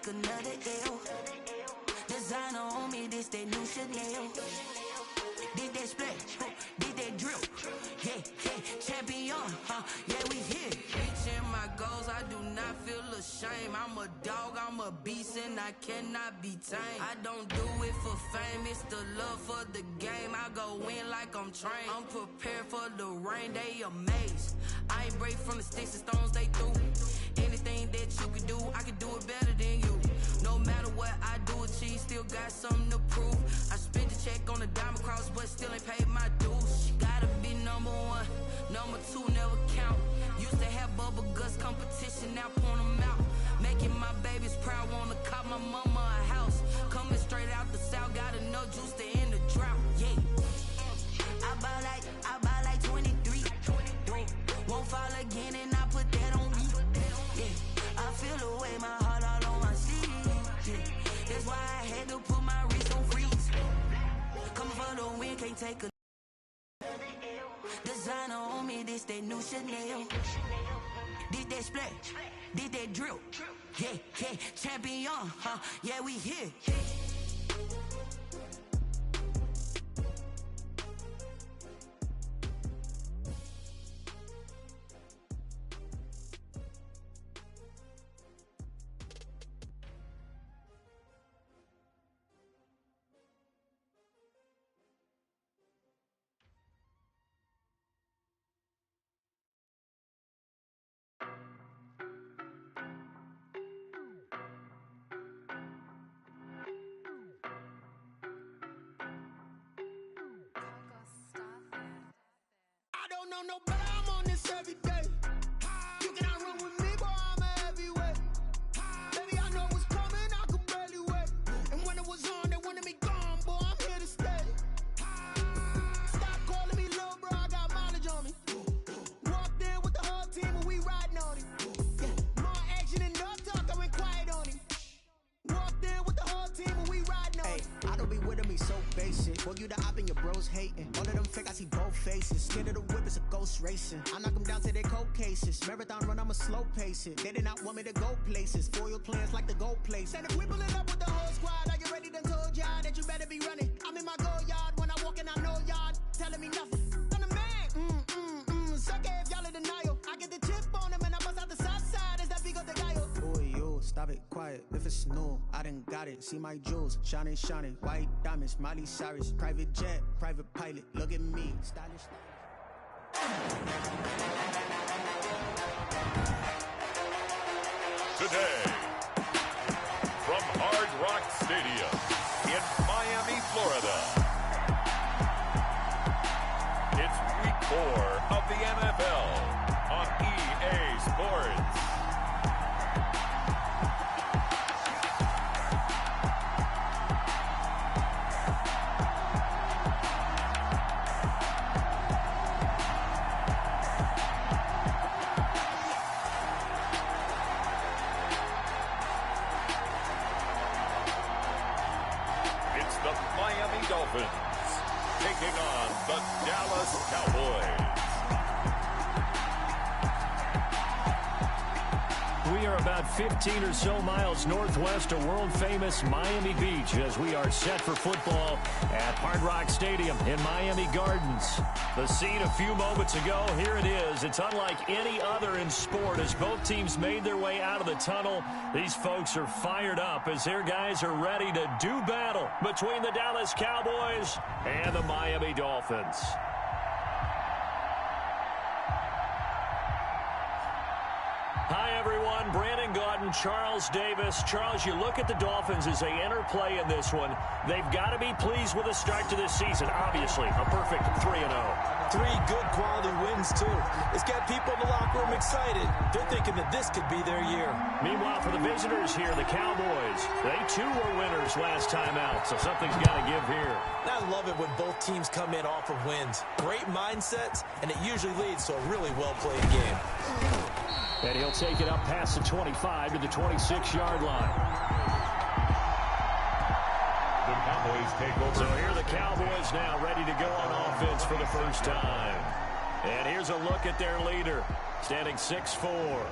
another L. Designer on me, this that new Chanel. Did that splash, did that drill. Yeah, champion, yeah, we here. Reaching my goals, I do not feel ashamed. I'm a dog, I'm a beast, and I cannot be tamed. I don't do it for fame, it's the love for the game. I go in like I'm trained. I'm prepared for the rain, they amazed. I ain't break from the sticks and stones they threw. Anything that you can do, I can do it better than you. No matter what I do, achieve, still got something to prove. I spent the check on the diamond cross, but still ain't paid my dues. Gotta be number one, number two never count. Used to have bubble guts competition, now point them out. Making my babies proud, wanna cop my mama a house. Coming straight out the south, got enough juice to end the drought. Yeah, I buy like 23. Won't fall again, and I put that on me. Yeah, I feel the way, my heart all on my sleeve. Yeah, that's why I had to put my wrist on freeze. Coming for the win, can't take a designer on me, this that new Chanel. Did that splash, did that drill. Yeah, champion, yeah, we here. No, but I'm on this every day. You cannot run with me, boy, I'm a heavyweight. Baby, I know what's coming, I could barely wait. And when it was on, they wanted me gone, boy, I'm here to stay. Stop calling me little bro, I got mileage on me. Walked in with the whole team and we riding on it. Yeah, more action and no talk, I went quiet on it. Walked in with the whole team and we riding on it. I don't be with me so basic. Well, you the op and your bros hating. All of them fake, I see both faces. Scared of the whip, it's a ghost racing. I knock them down to their cold cases. Marathon run, I'ma slow pace it. They did not want me to go places. Foil plans like the gold place. And if we pulling up with the whole squad, are you ready? Done told y'all that you better be running. I'm in my go yard. When I walk in, I know y'all telling me nothing. I'm the man. Suck it if y'all in denial. I get the chip on him and I bust out the south side. Is that big of the guy? Boy, yo, stop it, quiet. If it's new, I done got it. See my jewels, shining. White diamonds, Miley Cyrus. Private jet, private pilot. Look at me, stylish. Today, from Hard Rock Stadium in Miami, Florida, it's Week 4 of the NFL on EA Sports. Taking on the Dallas Cowboys. We are about 15 or so miles northwest of world-famous Miami Beach as we are set for football at Hard Rock Stadium in Miami Gardens. The scene a few moments ago, here it is. It's unlike any other in sport as both teams made their way out of the tunnel. These folks are fired up as their guys are ready to do battle between the Dallas Cowboys and the Miami Dolphins. Hi, everyone. Brandon Gaudin, Charles Davis. Charles, you look at the Dolphins as they interplay in this one. They've got to be pleased with the start to this season. Obviously, a perfect 3-0. 3 good quality wins, too. It's got people in the locker room excited. They're thinking that this could be their year. Meanwhile, for the visitors here, the Cowboys, they too were winners last time out, so something's got to give here. I love it when both teams come in off of wins. Great mindsets, and it usually leads to a really well-played game. And he'll take it up past the 25 to the 26-yard line. The Cowboys take over. So here are the Cowboys now ready to go on offense for the first time. And here's a look at their leader, standing 6'4".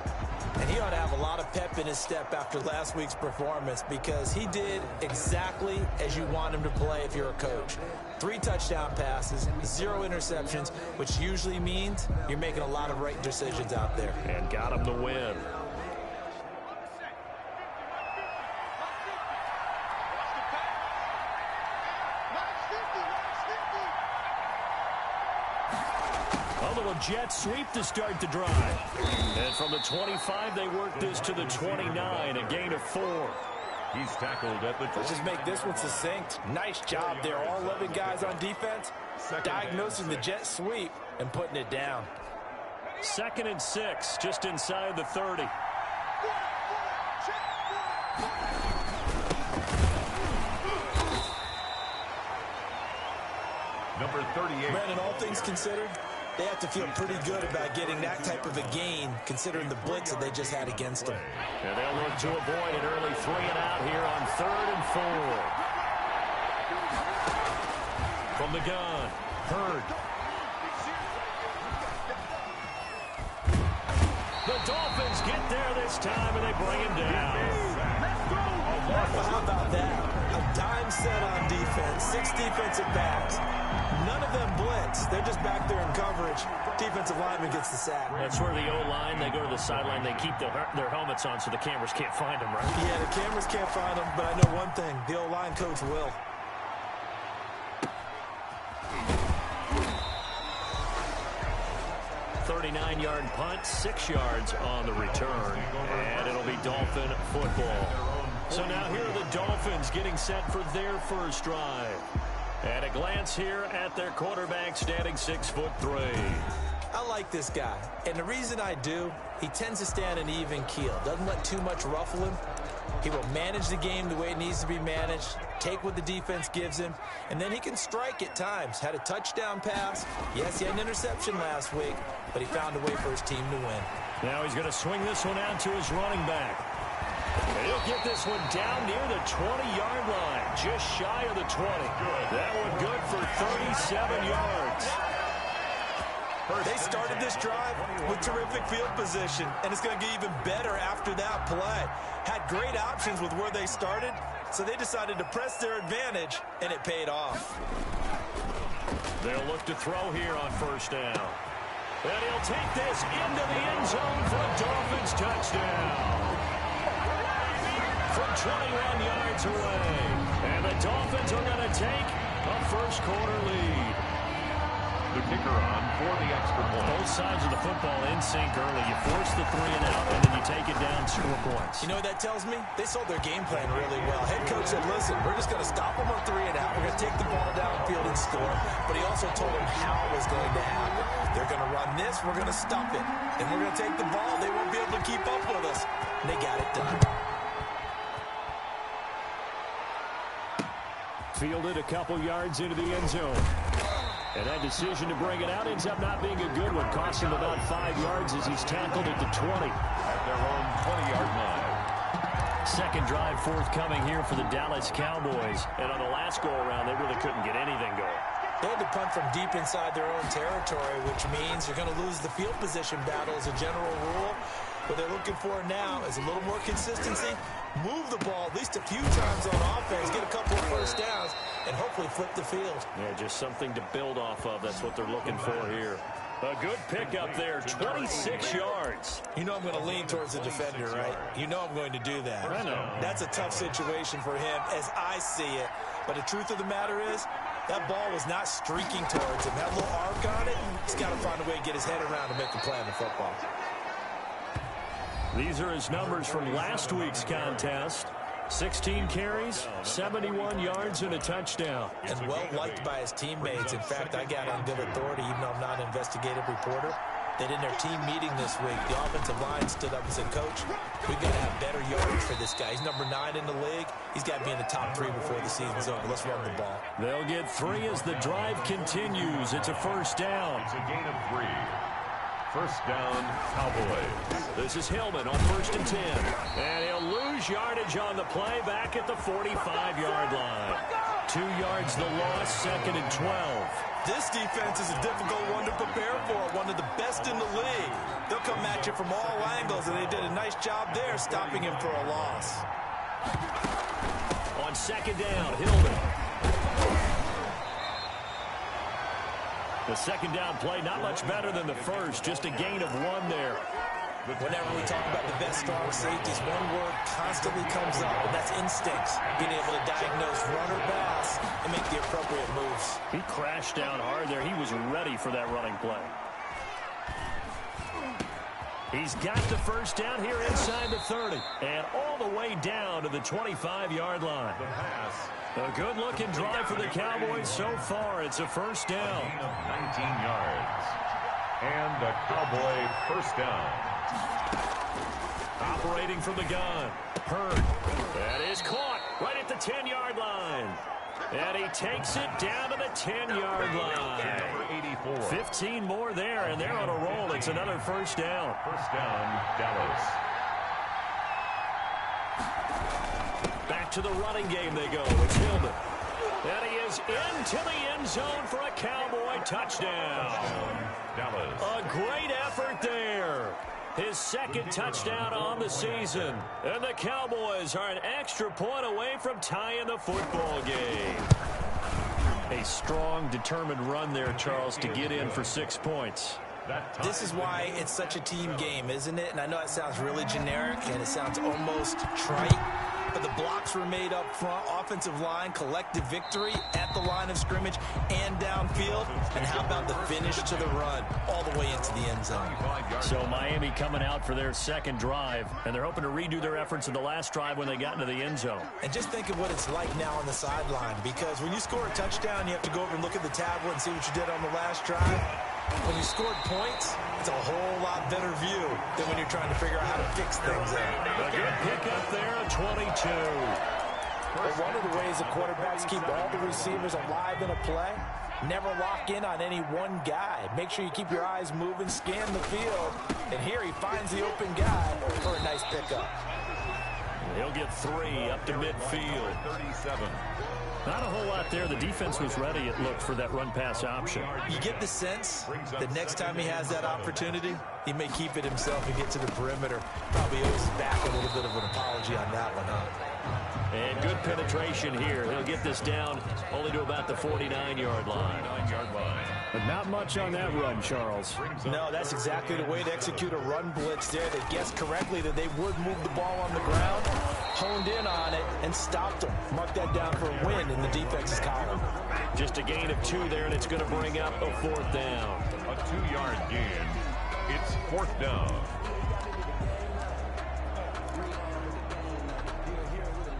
And he ought to have a lot of pep in his step after last week's performance because he did exactly as you want him to play if you're a coach. 3 touchdown passes, 0 interceptions, which usually means you're making a lot of right decisions out there. And got him the win. A little jet sweep to start the drive. And from the 25, they work this to the 29, a gain of 4. He's tackled at the 20. Let's just make this one succinct. Nice job there. All 11 guys on defense diagnosing the jet sweep and putting it down. 2nd and 6, just inside the 30. Number 38. Brandon, all things considered, they have to feel pretty good about getting that type of a gain considering the blitz that they just had against them. And they'll look to avoid an early 3 and out here on 3rd and 4. From the gun, Hurd. The Dolphins get there this time, and they bring him down. Well, how about that? A dime set on defense, 6 defensive backs. None of them blitz. They're just back there in coverage. Defensive lineman gets the sack. That's where the O-line, they go to the sideline, they keep their helmets on so the cameras can't find them, right? Yeah, the cameras can't find them, but I know one thing. The O-line coach will. .39-yard punt, 6 yards on the return, and it'll be Dolphin football. So now here are the Dolphins getting set for their first drive. At a glance here at their quarterback, standing 6'3". I like this guy, and the reason I do, he tends to stay on an even keel. Doesn't let too much ruffle him. He will manage the game the way it needs to be managed, take what the defense gives him, and then he can strike at times. Had a touchdown pass. Yes, he had an interception last week, but he found a way for his team to win. Now he's going to swing this one out to his running back. And he'll get this one down near the 20-yard line, just shy of the 20. That one good for 37 yards. They started this drive with terrific field position, and it's going to get even better after that play. Had great options with where they started, so they decided to press their advantage, and it paid off. They'll look to throw here on first down. And he'll take this into the end zone for a Dolphins touchdown. From 21 yards away. And the Dolphins are going to take a first quarter lead. The kicker on for the extra point. Both sides of the football in sync early. You force the 3 and out, and then you take it down, score points. You know what that tells me? They sold their game plan really well. Head coach said, listen, we're just going to stop them on 3 and out. We're going to take the ball downfield and score. But he also told them how it was going to happen. They're going to run this. We're going to stop it. Then we're going to take the ball. They won't be able to keep up with us. And they got it done. Fielded a couple yards into the end zone. And that decision to bring it out ends up not being a good one. Cost him about 5 yards as he's tackled at the 20. At their own 20-yard line. Second drive forthcoming here for the Dallas Cowboys. And on the last go-around, they really couldn't get anything going. They had to punt from deep inside their own territory, which means you're going to lose the field position battle as a general rule. What they're looking for now is a little more consistency, move the ball at least a few times on offense, get a couple of first downs, and hopefully flip the field. Yeah, just something to build off of. That's what they're looking for here. A good pickup there, 26 yards. You know I'm going to lean towards the defender, right? You know I'm going to do that. I know. That's a tough situation for him as I see it. But the truth of the matter is, that ball was not streaking towards him. That little arc on it, he's got to find a way to get his head around and make the play on the football. These are his numbers from last week's contest. 16 carries, 71 yards, and a touchdown. And well-liked by his teammates. In fact, I got on good authority, even though I'm not an investigative reporter, that in their team meeting this week, the offensive line stood up and said, Coach, we've got to have better yardage for this guy. He's number 9 in the league. He's got to be in the top 3 before the season's over. Let's run the ball. They'll get 3 as the drive continues. It's a first down. It's a gain of 3. First down, Cowboys. This is Hillman on 1st and 10. And he'll lose yardage on the play back at the 45-yard line. 2 yards the loss, 2nd and 12. This defense is a difficult one to prepare for, one of the best in the league. They'll come at you from all angles, and they did a nice job there stopping him for a loss. On second down, Hillman. The second down play, not much better than the first, just a gain of 1 there. Whenever we talk about the best strong safeties, one word constantly comes up, and that's instincts. Being able to diagnose run or pass and make the appropriate moves. He crashed down hard there. He was ready for that running play. He's got the first down here inside the 30. And all the way down to the 25-yard line. A good-looking drive for the Cowboys so far. It's a first down. 19 yards. And a Cowboy first down. Operating from the gun. Hurd. That is caught right at the 10-yard line. And he takes it down to the 10-yard line. Number 84. 15 more there, and they're on a roll. It's another first down. First down, Dallas. Back to the running game they go. It's Hillman. And he is into the end zone for a Cowboy touchdown. Dallas. A great effort there. His second touchdown on the season. And the Cowboys are an extra point away from tying the football game. A strong, determined run there, Charles, to get in for 6 points. This is why it's such a team game, isn't it? And I know it sounds really generic, and it sounds almost trite. But the blocks were made up front, offensive line, collective victory at the line of scrimmage and downfield. And how about the finish to the run all the way into the end zone? So Miami coming out for their second drive, and they're hoping to redo their efforts in the last drive when they got into the end zone. And just think of what it's like now on the sideline, because when you score a touchdown, you have to go over and look at the tablet and see what you did on the last drive. When you scored points, it's a whole lot better view than when you're trying to figure out how to fix things there. A good pickup there at 22. But one of the ways the quarterbacks keep all the receivers alive in a play, never lock in on any one guy. Make sure you keep your eyes moving, scan the field. And here he finds the open guy for a nice pickup. He'll get 3 up to midfield. 37. Not a whole lot there. The defense was ready, it looked, for that run-pass option. You get the sense that next time he has that opportunity, he may keep it himself and get to the perimeter. Probably owes his back a little bit of an apology on that one, huh? And good penetration here. He'll get this down only to about the 49-yard line. But not much on that run, Charles. No, that's exactly the way to execute a run blitz there. They guessed correctly that they would move the ball on the ground, honed in on it, and stopped them. Mark that down for a win in the defense's column. Just a gain of 2 there, and it's going to bring up a 4th down. A 2-yard gain. It's 4th down.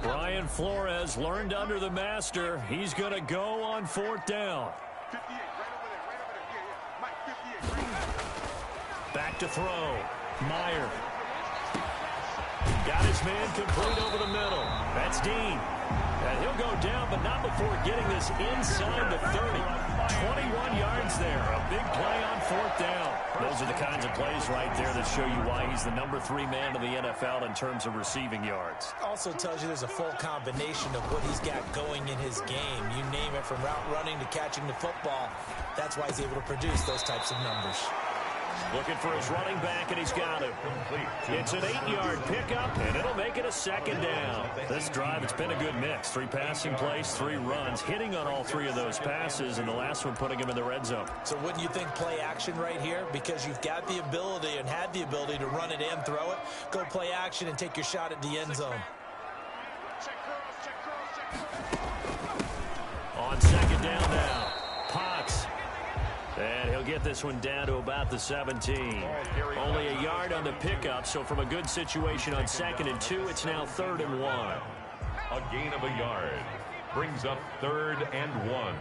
Brian Flores learned under the master. He's going to go on 4th down. Back to throw. Meyer. Got his man complete over the middle. That's Dean. And he'll go down, but not before getting this inside the 30. 21 yards there. A big play on 4th down. Those are the kinds of plays right there that show you why he's the number 3 man in the NFL in terms of receiving yards. Also tells you there's a full combination of what he's got going in his game. You name it, from route running to catching the football. That's why he's able to produce those types of numbers. Looking for his running back, and he's got it. It's an 8-yard pickup, and it'll make it a 2nd down. This drive, it's been a good mix. 3 passing plays, 3 runs, hitting on all 3 of those passes, and the last one putting him in the red zone. So wouldn't you think play action right here? Because you've got the ability and had the ability to run it and throw it. Go play action and take your shot at the end zone. On 2nd down now, Potts. And he'll get this one down to about the 17. Only a yard on the pickup, so from a good situation on 2nd and 2, it's now 3rd and 1. A gain of a yard. Brings up 3rd and 1.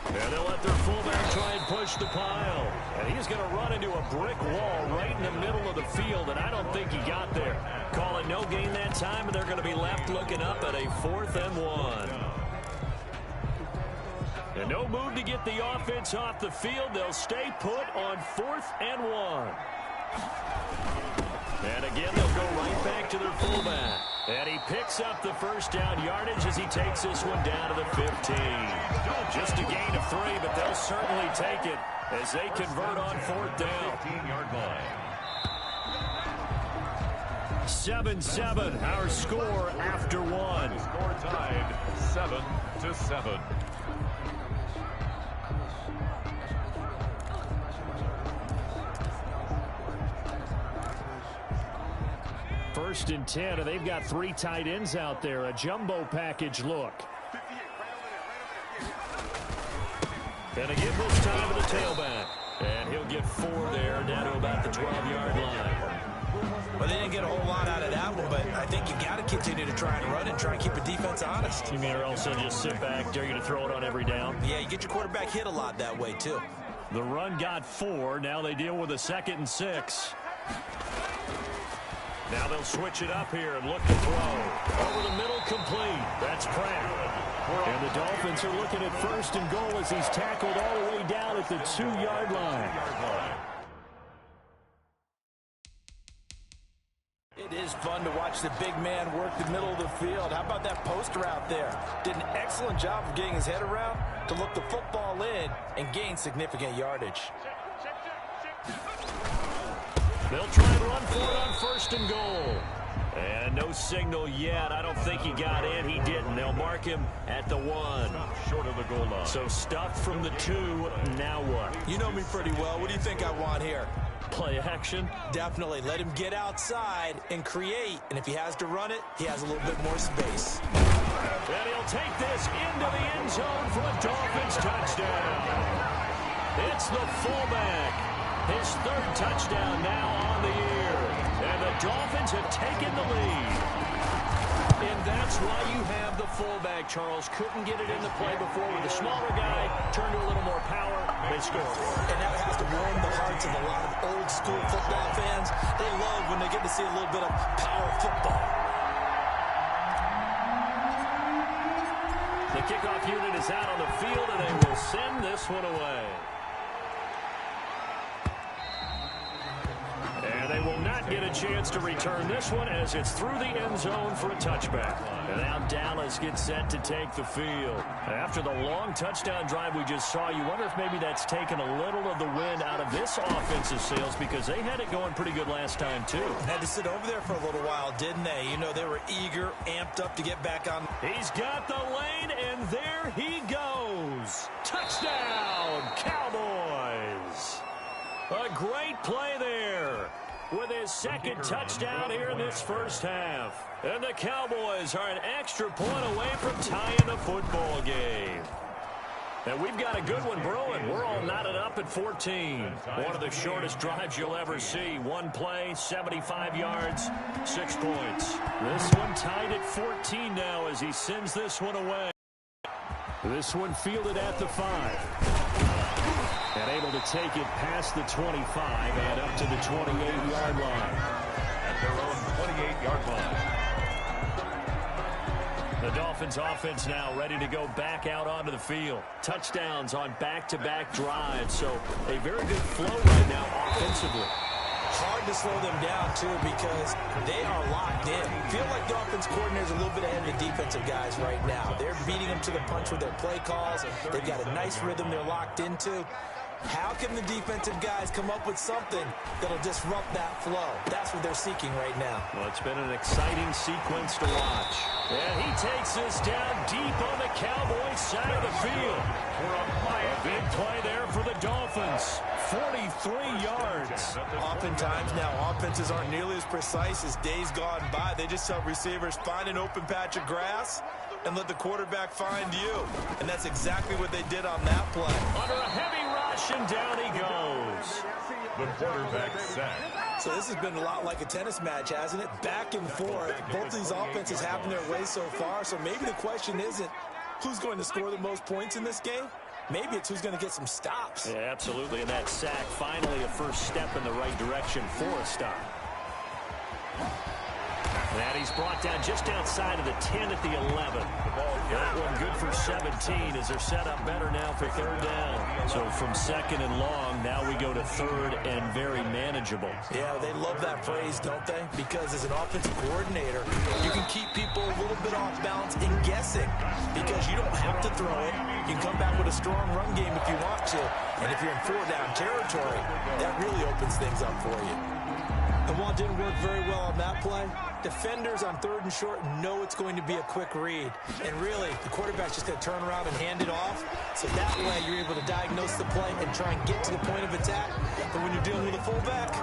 And they'll let their fullback try and push the pile. And he's going to run into a brick wall right in the middle of the field, and I don't think he got there. Call it no gain that time, and they're going to be left looking up at a 4th and 1. And no move to get the offense off the field. They'll stay put on 4th and 1. And again, they'll go right back to their fullback. And he picks up the first down yardage as he takes this one down to the 15. Just a gain of 3, but they'll certainly take it. as they convert on 4th down. 15-yard line. 7-7, our score after one. Score tied 7-7. First and 10, and they've got 3 tight ends out there. A jumbo package look. And a give this time to the tailback. And he'll get 4 there, down to about the 12-yard line. Well, they didn't get a whole lot out of that one, but I think you got to continue to try and run and try and keep the defense honest. You mean or also just sit back, dare you to throw it on every down? Yeah, you get your quarterback hit a lot that way, too. The run got 4. Now they deal with a 2nd and 6. Now they'll switch it up here and look to throw. Over the middle, complete. That's Pratt. And the Dolphins are looking at 1st and goal as he's tackled all the way down at the 2-yard line. It is fun to watch the big man work the middle of the field. How about that post route there? Did an excellent job of getting his head around to look the football in and gain significant yardage. They'll try and run for it on 1st and goal. And no signal yet. I don't think he got in. He didn't. They'll mark him at the 1. Short of the goal line. So stuffed from the 2. Now what? You know me pretty well. What do you think I want here? Play action? Definitely. Let him get outside and create. And if he has to run it, he has a little bit more space. And he'll take this into the end zone for a Dolphins touchdown. It's the fullback. His 3rd touchdown now on the year. And the Dolphins have taken the lead. And that's why you have the fullback, Charles. Couldn't get it into play before with the smaller guy. Turned to a little more power. They score. And that has to warm the hearts of a lot of old-school football fans. They love when they get to see a little bit of power football. The kickoff unit is out on the field, and they will send this one away. And they will not get a chance to return this one as it's through the end zone for a touchback. And now Dallas gets set to take the field. After the long touchdown drive we just saw, you wonder if maybe that's taken a little of the wind out of this offensive sails because they had it going pretty good last time, too. Had to sit over there for a little while, didn't they? You know, they were eager, amped up to get back on. He's got the lane, and there he goes. Touchdown, Cowboys. A great play there with his 2nd touchdown here in this first half. And the Cowboys are an extra point away from tying the football game. And we've got a good one brewing. We're all knotted up at 14. One of the shortest drives you'll ever see. One play, 75 yards, 6 points. This one tied at 14 now as he sends this one away. This one fielded at the 5. And able to take it past the 25 and up to the 28-yard line. At their own 28-yard line. The Dolphins offense now ready to go back out onto the field. Touchdowns on back-to-back drives. So a very good flow right now offensively. Hard to slow them down, too, because they are locked in. Feel like the offense coordinator's a little bit ahead of the defensive guys right now. They're beating them to the punch with their play calls. They've got a nice rhythm they're locked into. How can the defensive guys come up with something that'll disrupt that flow? That's what they're seeking right now. Well, it's been an exciting sequence to watch. And he takes this down deep on the Cowboys side of the field. A big play there for the Dolphins. 43 yards. Oftentimes now, offenses aren't nearly as precise as days gone by. They just help receivers find an open patch of grass and let the quarterback find you. And that's exactly what they did on that play. Under a heavy rush, and down he goes. The quarterback sack. So this has been a lot like a tennis match, hasn't it? Back and forth. Both of these offenses having their way so far. So maybe the question isn't who's going to score the most points in this game. Maybe it's who's going to get some stops. Yeah, absolutely. And that sack, finally a first step in the right direction for a stop. And he's brought down just outside of the 10 at the 11. That one good for 17 as they're set up better now for 3rd down. So from 2nd and long, now we go to 3rd and very manageable. Yeah, they love that phrase, don't they? Because as an offensive coordinator, you can keep people a little bit off balance and guessing because you don't have to throw it. You can come back with a strong run game if you want to. And if you're in 4-down territory, that really opens things up for you. And while it didn't work very well on that play, defenders on 3rd and short know it's going to be a quick read. And really, the quarterback's just going to turn around and hand it off. So that way, you're able to diagnose the play and try and get to the point of attack. But when you're dealing with a fullback,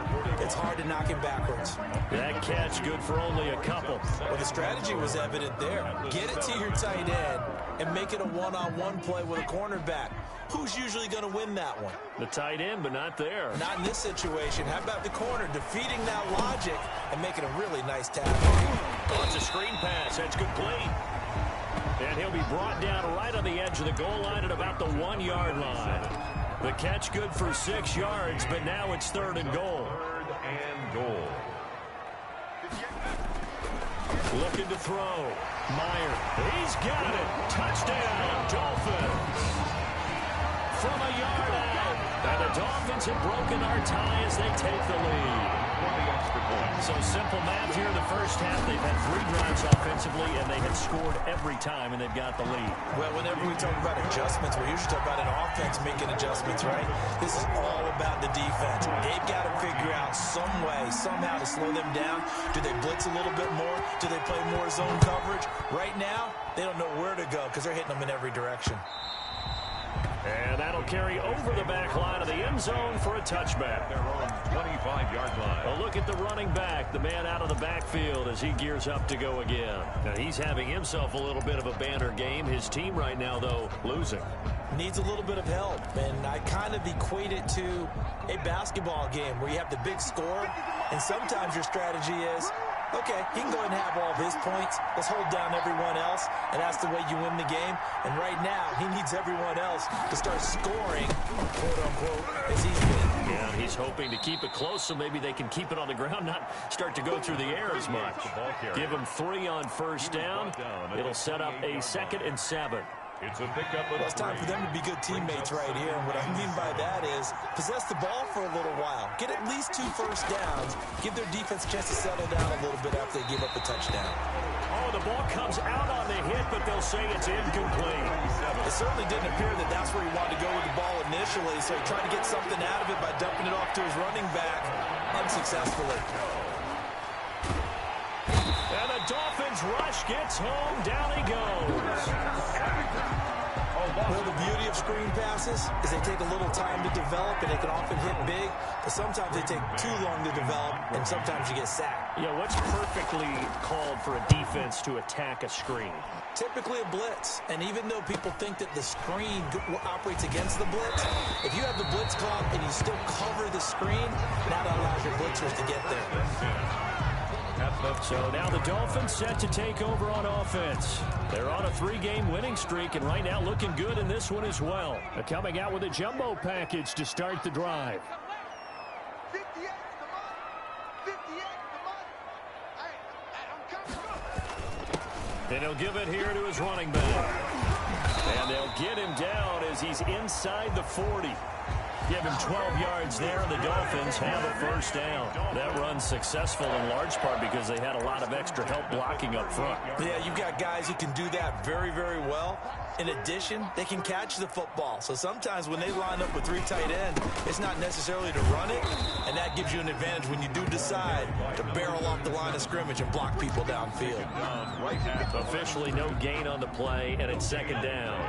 it's hard to knock him backwards. That catch good for only a couple. Well, the strategy was evident there. Get it to your tight end and make it a one-on-one play with a cornerback. Who's usually going to win that one? The tight end, but not there. Not in this situation. How about the corner defeating that logic and making a really nice tackle? Oh, it's a screen pass. That's complete. And he'll be brought down right on the edge of the goal line at about the 1-yard line. The catch good for 6 yards, but now it's 3rd and goal. 3rd and goal. Looking to throw. Meyer. He's got it. Touchdown, Dolphins. From a yard out. And the Dolphins have broken our tie as they take the lead. So simple math here in the first half. They've had 3 drives offensively, and they have scored every time, and they've got the lead. Well, whenever we talk about adjustments, we usually talk about an offense making adjustments, right? This is all about the defense. They've got to figure out some way, somehow to slow them down. Do they blitz a little bit more? Do they play more zone coverage? Right now, they don't know where to go because they're hitting them in every direction. And that'll carry over the back line of the end zone for a touchback. Their own 25-yard line. A look at the running back, the man out of the backfield as he gears up to go again. Now, he's having himself a little bit of a banner game. His team right now, though, losing. Needs a little bit of help, and I kind of equate it to a basketball game where you have the big score, and sometimes your strategy is, okay, he can go ahead and have all of his points. Let's hold down everyone else, and that's the way you win the game. And right now, he needs everyone else to start scoring, quote-unquote, as he's been. Yeah, he's hoping to keep it close so maybe they can keep it on the ground, not start to go through the air as much. Give him 3 on first down. It'll set up a 2nd and 7. It's a pickup. Well, it's time for them to be good teammates right here. And what I mean by that is possess the ball for a little while. Get at least 2 first downs. Give their defense a chance to settle down a little bit after they give up a touchdown. Oh, the ball comes out on the hit, but they'll say it's incomplete. It certainly didn't appear that that's where he wanted to go with the ball initially, so he tried to get something out of it by dumping it off to his running back unsuccessfully. And the Dolphins rush gets home. Down he goes. Well, the beauty of screen passes is they take a little time to develop, and they can often hit big, but sometimes they take too long to develop, and sometimes you get sacked. Yeah, what's perfectly called for a defense to attack a screen? Typically a blitz, and even though people think that the screen operates against the blitz, if you have the blitz called and you still cover the screen, that allows your blitzers to get there. So now the Dolphins set to take over on offense. They're on a 3-game winning streak, and right now looking good in this one as well. They're coming out with a jumbo package to start the drive. 58 And he'll give it here to his running back. And they'll get him down as he's inside the 40. Give him 12 yards there, and the Dolphins have a first down. That run's successful in large part because they had a lot of extra help blocking up front. Yeah, you've got guys who can do that very, very well. In addition, they can catch the football. So sometimes when they line up with 3 tight ends, it's not necessarily to run it, and that gives you an advantage when you do decide to barrel off the line of scrimmage and block people downfield. Officially no gain on the play, and it's 2nd down.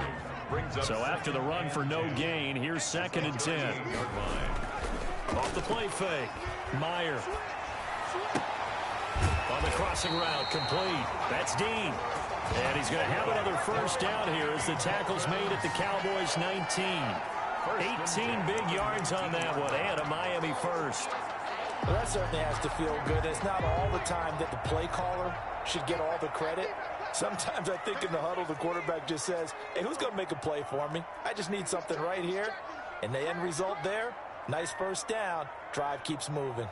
So after the run for no gain, here's 2nd and 10. Off the play fake. Meyer. On the crossing route, complete. That's Dean. And he's going to have another first down here as the tackle's made at the Cowboys' 19. 18 big yards on that one, and a Miami first. Well, that certainly has to feel good. It's not all the time that the play caller should get all the credit. Sometimes I think in the huddle, the quarterback just says, hey, who's going to make a play for me? I just need something right here. And the end result there, nice first down. Drive keeps moving.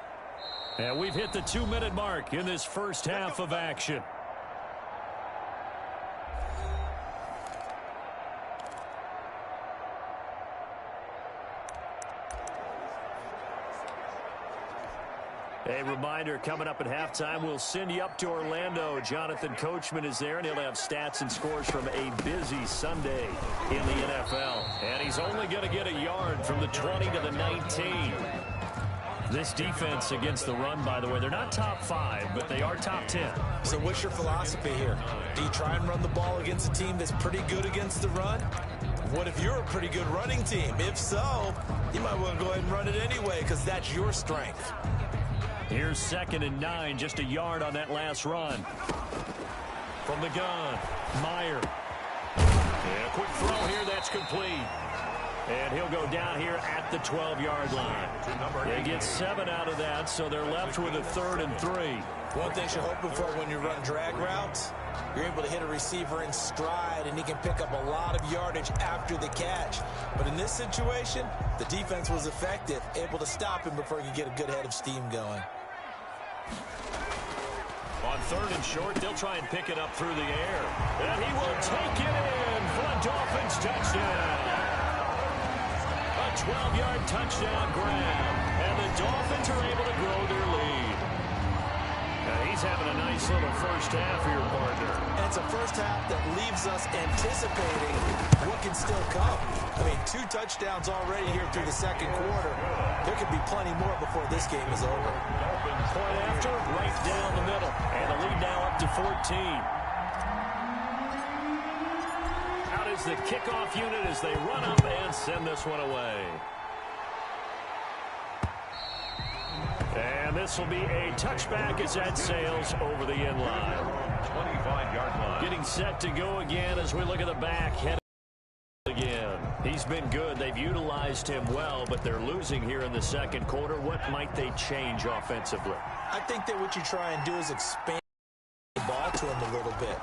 And we've hit the 2-minute mark in this first half of action. A reminder, coming up at halftime, we'll send you up to Orlando. Jonathan Coachman is there, and he'll have stats and scores from a busy Sunday in the NFL. And he's only going to get a yard from the 20 to the 19. This defense against the run, by the way, they're not top 5, but they are top 10. So what's your philosophy here? Do you try and run the ball against a team that's pretty good against the run? What if you're a pretty good running team? If so, you might want to go ahead and run it anyway because that's your strength. Here's 2nd and 9, just a yard on that last run. From the gun, Meyer. And a quick throw here, that's complete. And he'll go down here at the 12-yard line. They get 7 out of that, so they're left with a 3rd and 3. One thing you're hoping for when you run drag routes, you're able to hit a receiver in stride, and he can pick up a lot of yardage after the catch. But in this situation, the defense was effective, able to stop him before he could get a good head of steam going. On 3rd and short, they'll try and pick it up through the air. And he will take it in for a Dolphins touchdown. A 12-yard touchdown grab. And the Dolphins are able to grow their lead. Now he's having a nice little first half here, partner. And it's a first half that leaves us anticipating what can still come. I mean, 2 touchdowns already here through the 2nd quarter. There could be plenty more before this game is over. Point after, right down the middle. And the lead now up to 14. Out is the kickoff unit as they run up and send this one away. And this will be a touchback as that sails over the end line. 25-yard line. Getting set to go again as we look at the back. Heading again. He's been good. They've utilized him well, but they're losing here in the 2nd quarter. What might they change offensively? I think that what you try and do is expand the ball to him a little bit.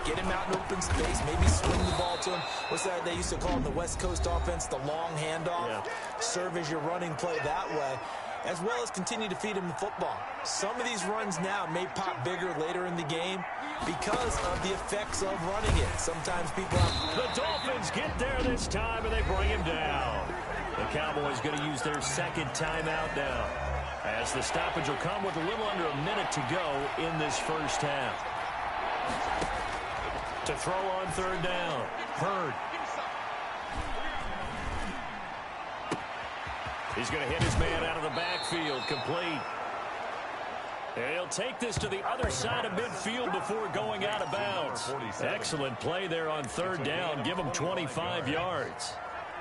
Get him out in open space, maybe swing the ball to him. What's that they used to call in the West Coast offense, the long handoff? Yeah. Serve as your running play that way, as well as continue to feed him the football. Some of these runs now may pop bigger later in the game because of the effects of running it. Sometimes people have... The Dolphins get there this time, and they bring him down. The Cowboys going to use their 2nd timeout now, as the stoppage will come with a little under a minute to go in this first half. To throw on 3rd down, Hurd. He's going to hit his man out of the backfield, complete. And he'll take this to the other side of midfield before going out of bounds. Excellent play there on 3rd down. Give him 25 yards.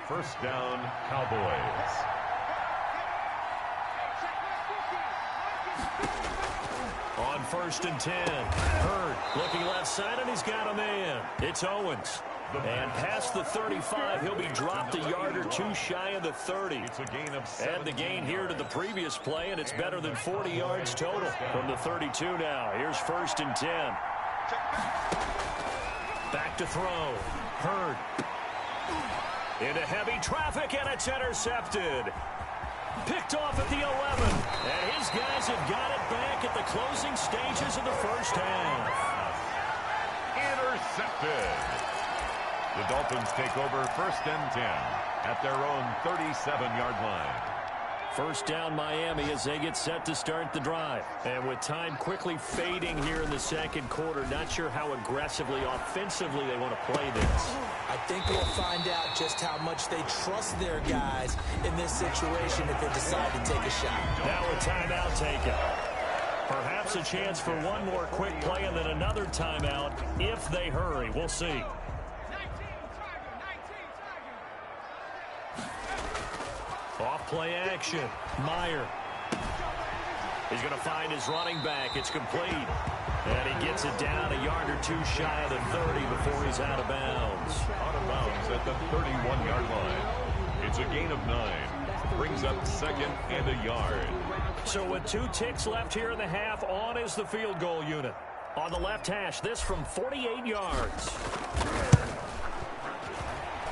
First down, Cowboys. On 1st and 10, Hurd looking left side, and he's got a man. It's Owens. And past the 35, he'll be dropped a yard or 2 shy of the 30. It's a gain of 7. Add the gain here to the previous play, and it's better than 40 yards total from the 32 now. Here's 1st and 10. Back to throw. Hurd. Into heavy traffic, and it's intercepted. Picked off at the 11. And his guys have got it back at the closing stages of the first half. Intercepted. The Dolphins take over 1st and 10 at their own 37-yard line. First down Miami as they get set to start the drive. And with time quickly fading here in the 2nd quarter, not sure how aggressively, offensively they want to play this. I think we'll find out just how much they trust their guys in this situation if they decide to take a shot. Now a timeout taken. Perhaps a chance for one more quick play and then another timeout if they hurry. We'll see. Off play action. Meyer. He's going to find his running back. It's complete. And he gets it down a yard or 2 shy of the 30 before he's out of bounds. Out of bounds at the 31-yard line. It's a gain of 9. Brings up 2nd and a yard. So with 2 ticks left here in the half, on is the field goal unit. On the left hash, this from 48 yards.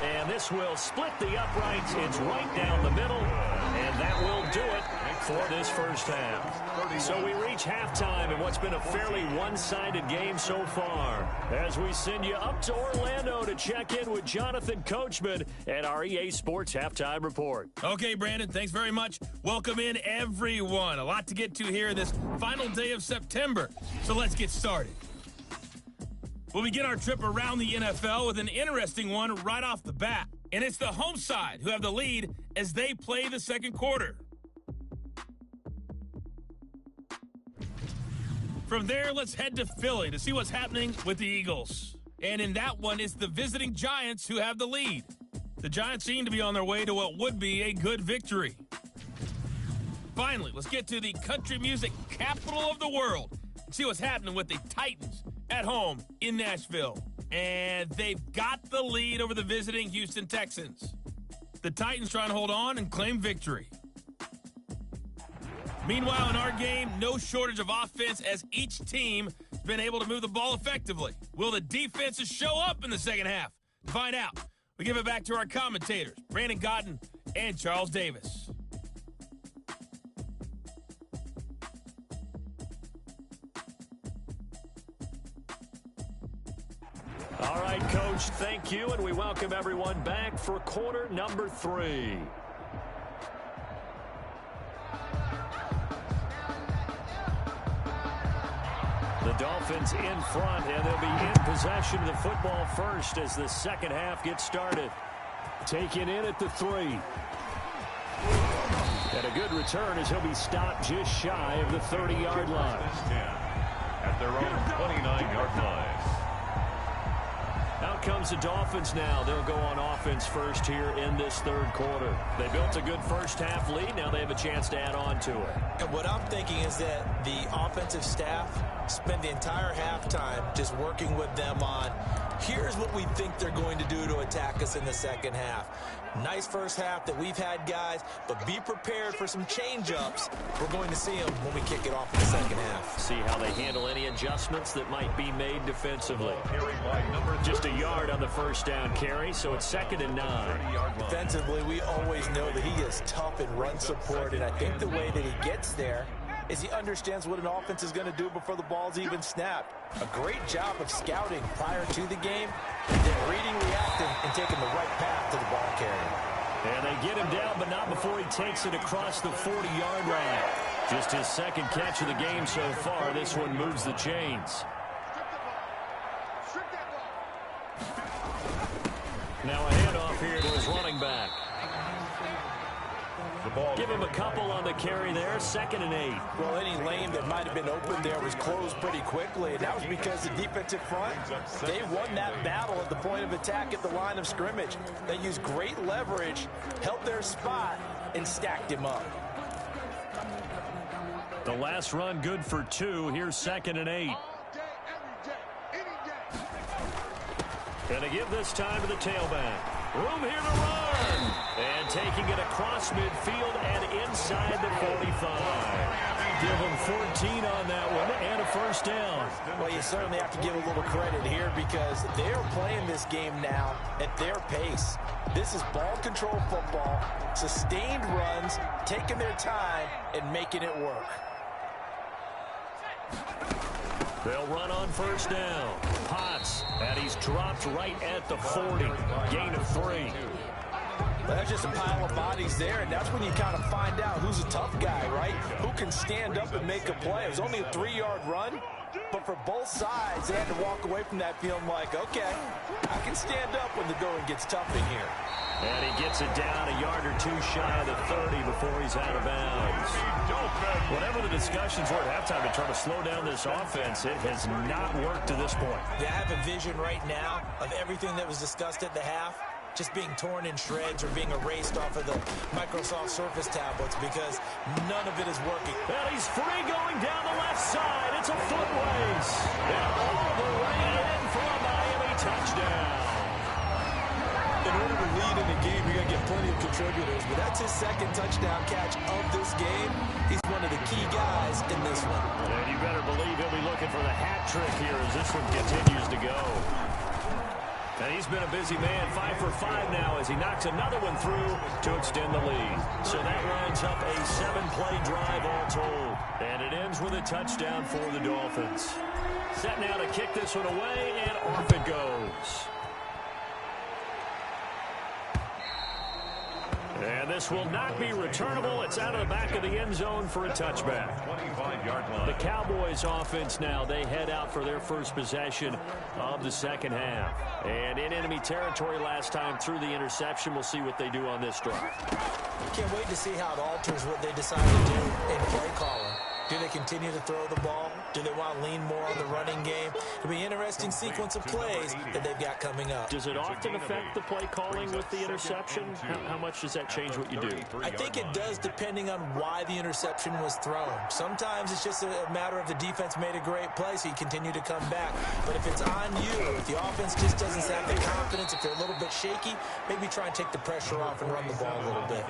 And this will split the uprights. It's right down the middle. And that will do it for this first half. So we reach halftime in what's been a fairly one-sided game so far, as we send you up to Orlando to check in with Jonathan Coachman at our EA Sports Halftime Report. Okay, Brandon, thanks very much. Welcome in, everyone. A lot to get to here this final day of September, so let's get started. We'll begin our trip around the NFL with an interesting one right off the bat. And it's the home side who have the lead as they play the second quarter. From there, let's head to Philly to see what's happening with the Eagles. And in that one, it's the visiting Giants who have the lead. The Giants seem to be on their way to what would be a good victory. Finally, let's get to the country music capital of the world and see what's happening with the Titans at home in Nashville. And they've got the lead over the visiting Houston Texans. The Titans trying to hold on and claim victory. Meanwhile, in our game, no shortage of offense as each team has been able to move the ball effectively. Will the defenses show up in the second half? To find out, we give it back to our commentators, Brandon Godden and Charles Davis. All right, Coach, thank you, and we welcome everyone back for quarter number 3. The Dolphins in front, and they'll be in possession of the football first as the second half gets started. Taken in at the 3. And a good return as he'll be stopped just shy of the 30-yard line. At their own 29-yard line. Out comes the Dolphins now. They'll go on offense first here in this third quarter. They built a good first half lead. Now they have a chance to add on to it. And what I'm thinking is that the offensive staff spend the entire halftime just working with them on, here's what we think they're going to do to attack us in the second half. Nice first half that we've had, guys, but be prepared for some change-ups. We're going to see them when we kick it off in the second half. See how they handle any adjustments that might be made defensively. Just a yard on the first down carry, so it's 2nd and 9. Defensively, we always know that he is tough in run support, and I think the way that he gets there is he understands what an offense is going to do before the ball's even snapped. A great job of scouting prior to the game, then reading, reacting, and taking the right path to the ball carrier. And they get him down, but not before he takes it across the 40-yard line. Just his second catch of the game so far. This one moves the chains. Now a handoff here to his running back. Give him a couple on the carry there, 2nd and 8. Well, any lane that might have been open there was closed pretty quickly, and that was because the defensive front, they won that battle at the point of attack at the line of scrimmage. They used great leverage, held their spot, and stacked him up. The last run good for 2. Here's 2nd and 8. And they give this time to the tailback. Room here to run. And taking it across midfield and inside the 45. Give him 14 on that one and a first down. Well, you certainly have to give a little credit here because they're playing this game now at their pace. This is ball control football, sustained runs, taking their time and making it work. They'll run on first down. Potts, and he's dropped right at the 40. Gain of 3. That's just a pile of bodies there, and that's when you kind of find out who's a tough guy, right? Who can stand up and make a play. It was only a 3-yard run, but for both sides, they had to walk away from that feeling like, okay, I can stand up when the going gets tough in here. And he gets it down a yard or 2 shy of the 30 before he's out of bounds. Whatever the discussions were at halftime to try to slow down this offense, it has not worked to this point. They have a vision right now of everything that was discussed at the half just being torn in shreds or being erased off of the Microsoft Surface tablets because none of it is working. And he's free going down the left side. It's a foot race. And all the way in for a Miami touchdown. In order to lead in a game, you're going to get plenty of contributors, but that's his second touchdown catch of this game. He's one of the key guys in this one. And you better believe he'll be looking for the hat trick here as this one continues to go. And he's been a busy man, 5 for 5 now as he knocks another one through to extend the lead. So that runs brings up a 7-play drive all told. And it ends with a touchdown for the Dolphins. Set now to kick this one away, and off it goes. And this will not be returnable. It's out of the back of the end zone for a touchback. 25-yard line. The Cowboys offense now, they head out for their first possession of the second half. And in enemy territory last time through the interception. We'll see what they do on this drive. Can't wait to see how it alters what they decide to do in play calling. Do they continue to throw the ball? Do they want to lean more on the running game? It'll be an interesting sequence of plays that they've got coming up. Does it often affect the play calling with the interception? How much does that change what you do? I think it does depending on why the interception was thrown. Sometimes it's just a matter of the defense made a great play, so you continue to come back. But if it's on you, if the offense just doesn't have the confidence, if they're a little bit shaky, maybe try and take the pressure off and run the ball a little bit.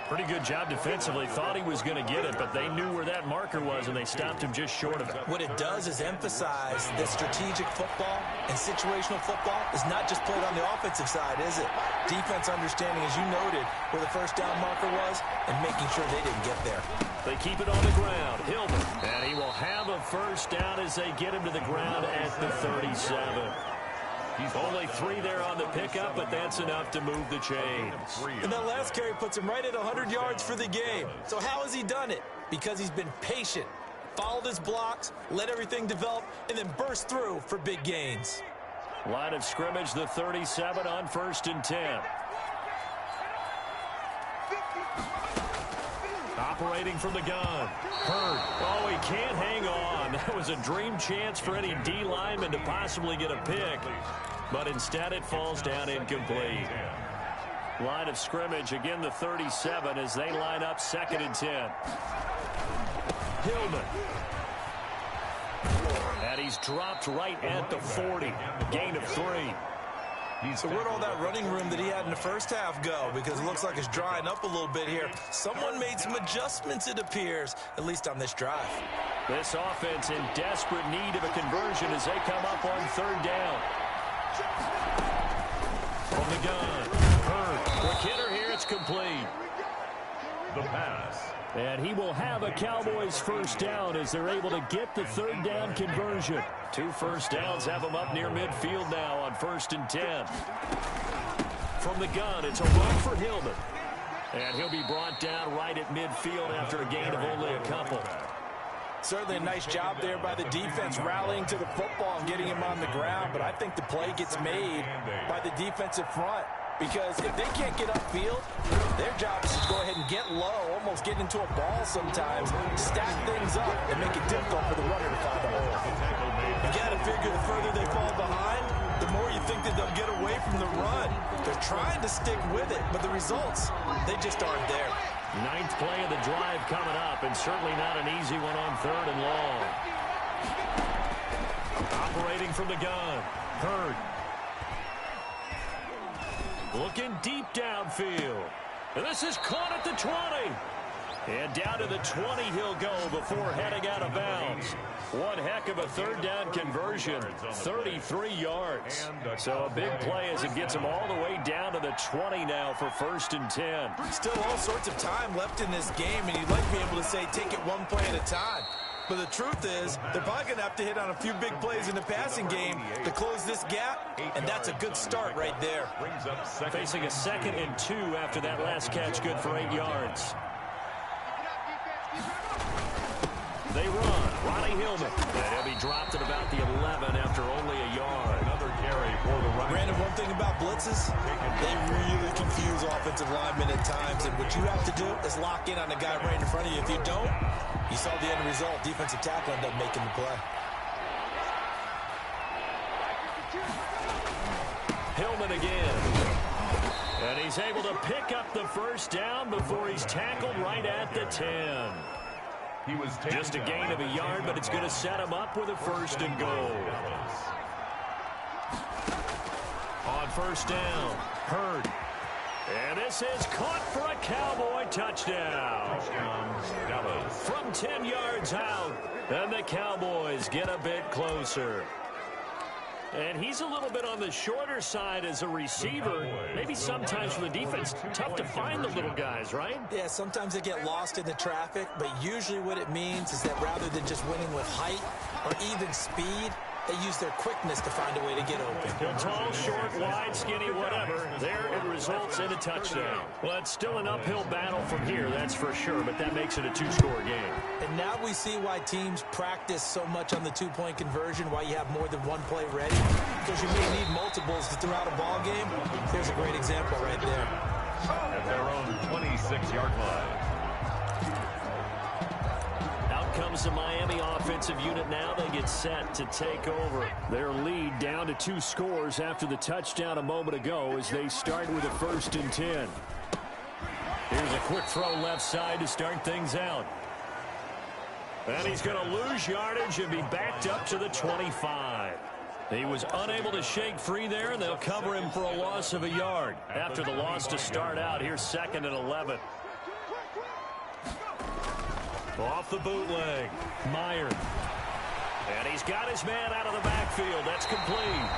Pretty good job defensively. Thought he was going to get it, but they knew where that marker was, and they stopped him just short of it. What it does is emphasize that strategic football and situational football is not just played on the offensive side, is it? Defense understanding, as you noted, where the first down marker was and making sure they didn't get there. They keep it on the ground. Hillman, and he will have a first down as they get him to the ground at the 37. He's only 3 there on the pickup, but that's enough to move the chains. And that last carry puts him right at 100 yards for the game. So how has he done it? Because he's been patient, followed his blocks, let everything develop, and then burst through for big gains. Line of scrimmage, the 37 on 1st and 10. Operating from the gun. Hurd. Oh, he can't hang on. That was a dream chance for any D lineman to possibly get a pick. But instead it falls down incomplete. Line of scrimmage, again the 37 as they line up 2nd and 10. Hillman. And he's dropped right at the 40. Gain of 3. So where'd all that running room that he had in the first half go? Because it looks like it's drying up a little bit here. Someone made some adjustments, it appears, at least on this drive. This offense in desperate need of a conversion as they come up on 3rd down. From the gun. Hurd. Quick hitter here. It's complete. The pass. And he will have a Cowboys first down as they're able to get the 3rd down conversion. 2 first downs have them up near midfield now on 1st and 10. From the gun, it's a run for Hillman. And he'll be brought down right at midfield after a gain of only a couple. Certainly a nice job there by the defense rallying to the football and getting him on the ground, but I think the play gets made by the defensive front. Because if they can't get upfield, their job is to go ahead and get low, almost get into a ball sometimes, stack things up, and make it difficult for the runner to find a hole. You got to figure the further they fall behind, the more you think that they'll get away from the run. They're trying to stick with it, but the results, they just aren't there. 9th play of the drive coming up, and certainly not an easy one on 3rd and long. Operating from the gun, Hurd. Looking deep downfield. And this is caught at the 20. And down to the 20 he'll go before heading out of bounds. One heck of a 3rd down conversion. 33 yards. So a big play as it gets him all the way down to the 20 now for 1st and 10. Still all sorts of time left in this game, and you'd like to be able to say take it one play at a time. But the truth is, they're probably going to have to hit on a few big plays in the passing game to close this gap, and that's a good start right there. Facing a 2nd and 2 after that last catch, good for 8 yards. They run. Ronnie Hillman. And he'll be dropped at about the 11 after only a yard. Another carry for the running. Brandon, one thing about blitzes, they really confuse offensive linemen at times, and what you have to do is lock in on the guy right in front of you. If you don't, you saw the end result. Defensive tackle ended up making the play. Hillman again. And he's able to pick up the first down before he's tackled right at the 10. He was just a gain of a yard, but it's going to set him up with a 1st and goal. On 1st down, Hurd. And this is caught for a Cowboy touchdown. From 10 yards out, and the Cowboys get a bit closer. And he's a little bit on the shorter side as a receiver. Maybe sometimes for the defense, tough to find the little guys, right? Yeah, sometimes they get lost in the traffic, but usually what it means is that rather than just winning with height or even speed, they use their quickness to find a way to get open. Tall, short, wide, skinny, whatever. There it results in a touchdown. Well, it's still an uphill battle from here, that's for sure, but that makes it a two-score game. And now we see why teams practice so much on the two-point conversion, why you have more than one play ready, because you may need multiples to throw out a ball game. Here's a great example right there. At their own 26-yard line. Comes the Miami offensive unit now. They get set to take over. Their lead down to 2 scores after the touchdown a moment ago as they start with a 1st and 10. Here's a quick throw left side to start things out. And he's going to lose yardage and be backed up to the 25. He was unable to shake free there, and they'll cover him for a loss of a yard. After the loss to start out, here's 2nd and 11. Off the bootleg, Meyer. And he's got his man out of the backfield. That's complete.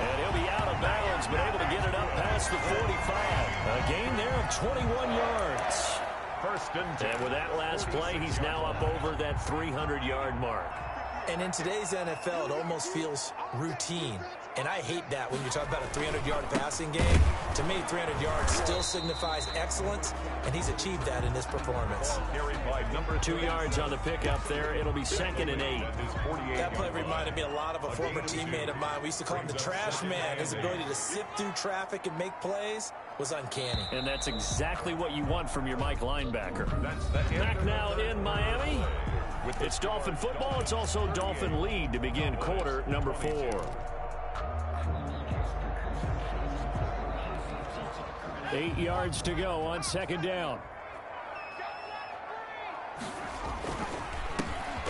And he'll be out of bounds, but able to get it up past the 45. A gain there of 21 yards. 1st and 10. And with that last play, he's now up over that 300-yard mark. And in today's NFL, it almost feels routine. And I hate that when you talk about a 300-yard passing game. To me, 300 yards still signifies excellence, and he's achieved that in this performance. Carried by number 2 yards on the pickup there. It'll be 2nd and 8. That play reminded me a lot of a former teammate of mine. We used to call him the trash man. His ability to sift through traffic and make plays was uncanny. And that's exactly what you want from your Mike linebacker. Back now in Miami. It's Dolphin football. It's also Dolphin lead to begin quarter number 4. 8 yards to go on 2nd down.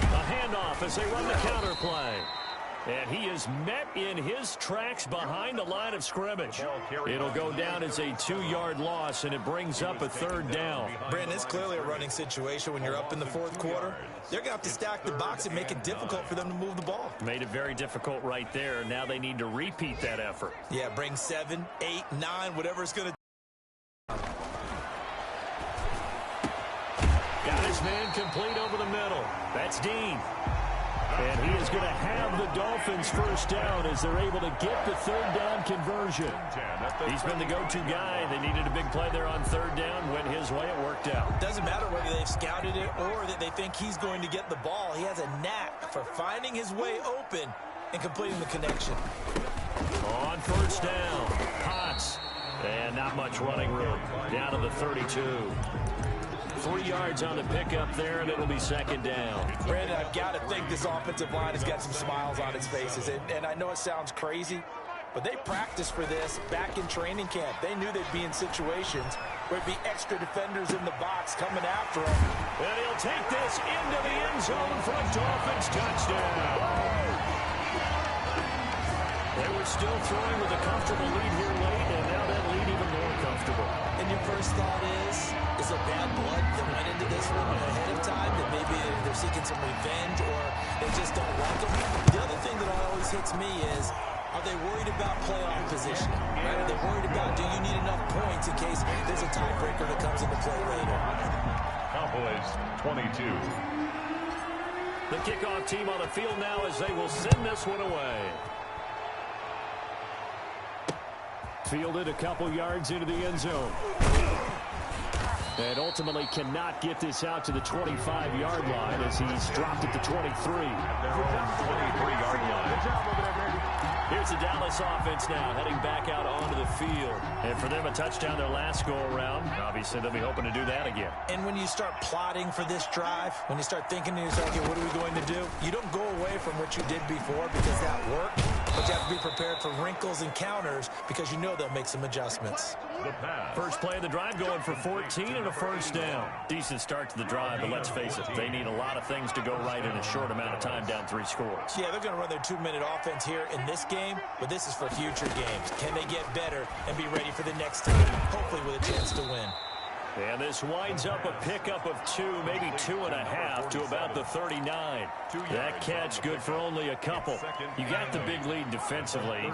A handoff as they run the counter play. And he is met in his tracks behind the line of scrimmage. It'll go down as a 2-yard loss, and it brings up a 3rd down. Brandon, it's clearly a running situation when you're up in the 4th quarter. They're going to have to stack the box and make it difficult for them to move the ball. Made it very difficult right there. Now they need to repeat that effort. Yeah, bring 7, 8, 9, whatever it's going to. Got his man complete over the middle. That's Dean. And he is going to have the Dolphins 1st down as they're able to get the 3rd down conversion. He's been the go-to guy. They needed a big play there on 3rd down. Went his way. It worked out. Doesn't matter whether they've scouted it or that they think he's going to get the ball. He has a knack for finding his way open and completing the connection. On 1st down, Potts. And not much running room. Down to the 32. 3 yards on the pickup there, and it'll be 2nd down. Brandon, I've got to think this offensive line has got some smiles on its faces. And I know it sounds crazy, but they practiced for this back in training camp. They knew they'd be in situations where it'd be extra defenders in the box coming after them. And he'll take this into the end zone for a Dolphins touchdown. They were still throwing with a comfortable lead here late, and now that lead even more comfortable. And your first thought is there bad blood that went into this one ahead of time, that maybe they're seeking some revenge or they just don't like them? The other thing that always hits me is, are they worried about playoff positioning? Right? Are they worried about, do you need enough points in case there's a tiebreaker that comes into play later? Cowboys 22. The kickoff team on the field now as they will send this one away. Fielded a couple yards into the end zone. And ultimately cannot get this out to the 25-yard line as he's dropped at the 23. Their own 23-yard line. Here's the Dallas offense now heading back out onto the field. And for them, a touchdown their last go-around. Obviously, they'll be hoping to do that again. And when you start plotting for this drive, when you start thinking to yourself, okay, what are we going to do? You don't go away from what you did before because that worked. But you have to be prepared for wrinkles and counters because you know they'll make some adjustments. First play of the drive going for 14 and a 1st down. Decent start to the drive, but let's face it, they need a lot of things to go right in a short amount of time down 3 scores. Yeah, they're going to run their 2-minute offense here in this game, but this is for future games. Can they get better and be ready for the next time, hopefully with a chance to win? And this winds up a pickup of 2, maybe 2.5 to about the 39. That catch good for only a couple. You got the big lead defensively.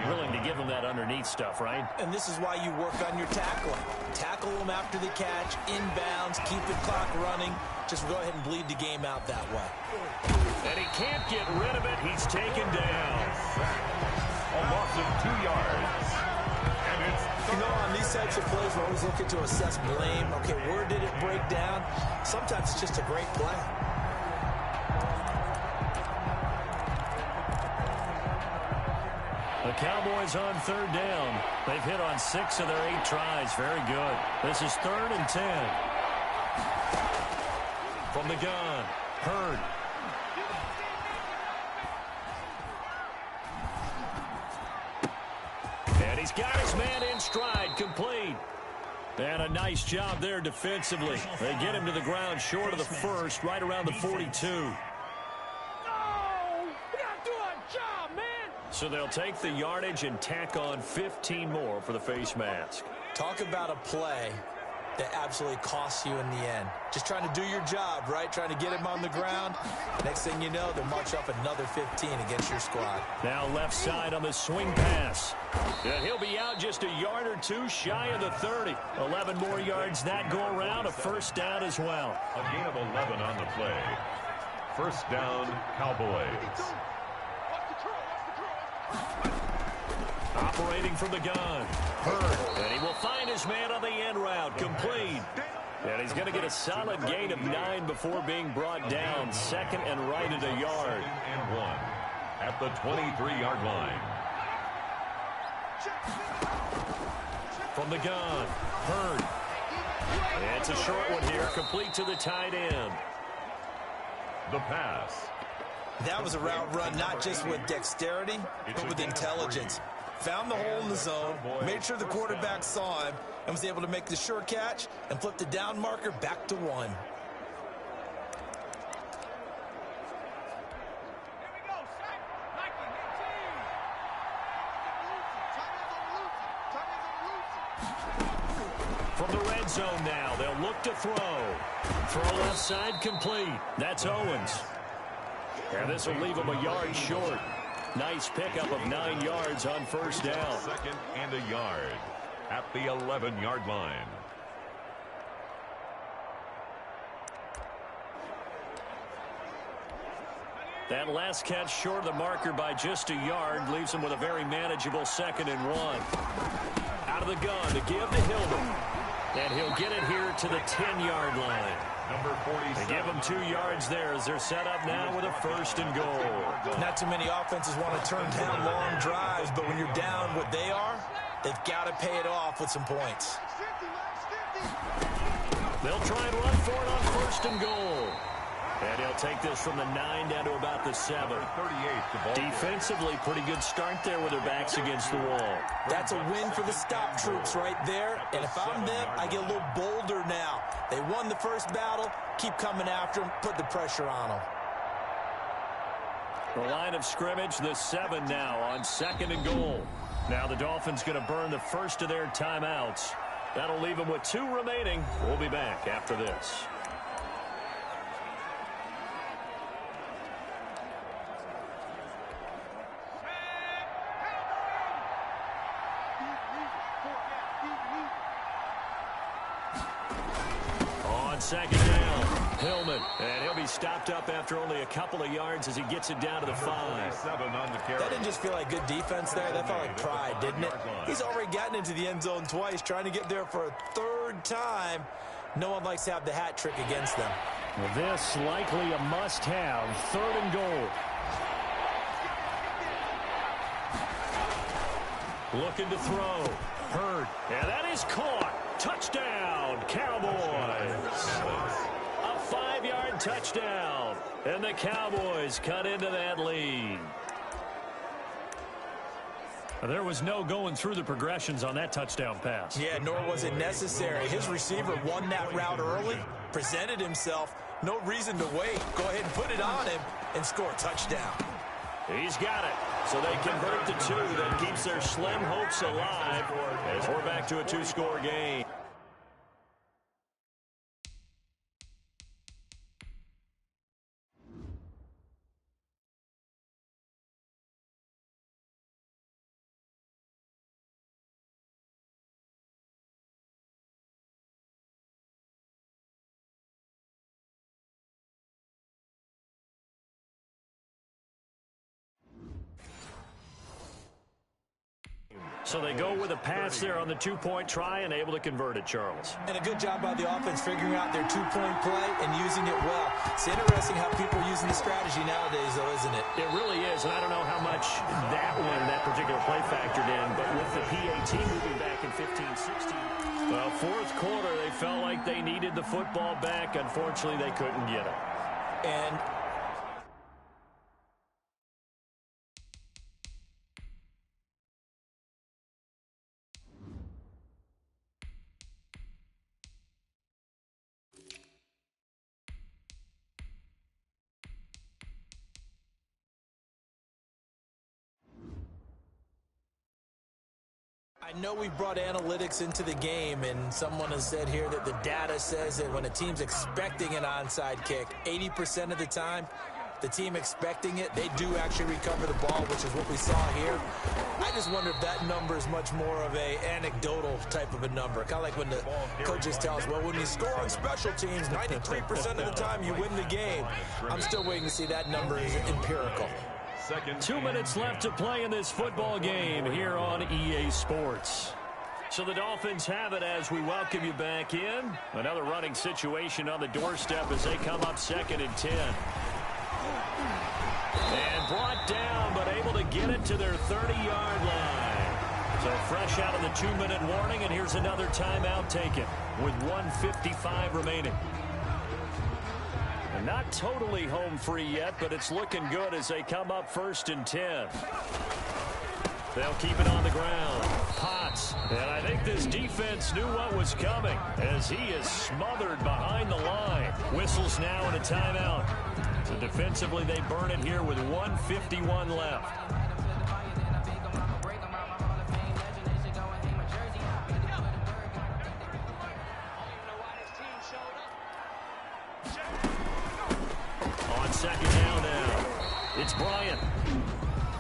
Willing to give them that underneath stuff, right? And this is why you work on your tackling. Tackle them after the catch, inbounds, keep the clock running. Just go ahead and bleed the game out that way. And he can't get rid of it. He's taken down. A loss of 2 yards. And it's You know, on these types of plays, we're always looking to assess blame. Okay, where did it break down? Sometimes it's just a great play. The Cowboys on 3rd down. They've hit on 6 of their 8 tries. Very good. This is 3rd and 10. From the gun, Hurd. And he's got his man in stride, complete. And a nice job there defensively. They get him to the ground short of the first, right around the 42. So they'll take the yardage and tack on 15 more for the face mask. Talk about a play that absolutely costs you in the end. Just trying to do your job, right? Trying to get him on the ground. Next thing you know, they'll march up another 15 against your squad. Now left side on the swing pass. And he'll be out just a yard or 2 shy of the 30. 11 more yards that go around. A first down as well. a gain of 11 on the play. First down, Cowboys. Operating from the gun, Hurd, and he will find his man on the end route, complete. And he's going to get a solid gain of 9 before being brought down. 2nd and right at a yard. 2nd and 1 at the 23-yard line. From the gun, Hurd. And it's a short one here, complete to the tight end. The pass. That was a route run not just with dexterity, but with intelligence. Found the hole in the zone, made sure the quarterback saw him, and was able to make the short catch and flip the down marker back to 1. From the red zone now, they'll look to throw. Throw left side, complete. That's Owens. And this will leave him a yard short. Nice pickup of 9 yards on first down. 2nd and a yard at the 11-yard line. That last catch short of the marker by just a yard leaves him with a very manageable 2nd and 1. Out of the gun to give to Hillman. And he'll get it here to the 10-yard line. Number 47. They give them 2 yards there as they're set up now with a 1st and goal. Not too many offenses want to turn down long drives, but when you're down what they are, they've got to pay it off with some points. They'll try and run for it on 1st and goal. And he'll take this from the 9 down to about the 7. 38. Defensively, pretty good start there with their backs against the wall. That's a win for the stop troops right there. And if I'm them, I get a little bolder now. They won the first battle. Keep coming after them. Put the pressure on them. The line of scrimmage, the 7 now on 2nd and goal. Now the Dolphins going to burn the first of their timeouts. That'll leave them with 2 remaining. We'll be back after this. On 2nd down, Hillman, and he'll be stopped up after only a couple of yards as he gets it down to the 5. That didn't just feel like good defense there. That felt like pride, didn't it? He's already gotten into the end zone twice, trying to get there for a 3rd time. No one likes to have the hat trick against them. Well, this likely a must-have, 3rd and goal. Looking to throw. Hurd. And that is caught. Touchdown, Cowboys. A 5-yard touchdown. And the Cowboys cut into that lead. There was no going through the progressions on that touchdown pass. Yeah, nor was it necessary. His receiver won that route early, presented himself. No reason to wait. Go ahead and put it on him and score a touchdown. He's got it. So they convert to 2. That keeps their slim hopes alive as we're back to a 2-score game. So they go with a pass there on the two-point try and able to convert it, Charles. And a good job by the offense figuring out their two-point play and using it well. It's interesting how people are using the strategy nowadays, though, isn't it? It really is, and I don't know how much that particular play factored in, but with the PAT moving back in 15-16. Well, fourth quarter, they felt like they needed the football back. Unfortunately, they couldn't get it. And I know we've brought analytics into the game, and someone has said here that the data says that when a team's expecting an onside kick, 80% of the time, the team expecting it, they do actually recover the ball, which is what we saw here. I just wonder if that number is much more of a anecdotal type of a number. Kind of like when the coaches tell us, well, when you score on special teams, 93% of the time you win the game. I'm still waiting to see that number is empirical. 2 minutes left to play in this football game here on EA Sports. So the Dolphins have it as we welcome you back in. Another running situation on the doorstep as they come up 2nd and 10. And brought down, but able to get it to their 30-yard line. So fresh out of the 2-minute warning, and here's another timeout taken with 1:55 remaining. And not totally home free yet, but it's looking good as they come up 1st and 10. They'll keep it on the ground. Potts. And I think this defense knew what was coming as he is smothered behind the line. Whistles now in a timeout. So defensively, they burn it here with 1:51 left. On 2nd down now, it's Bryant.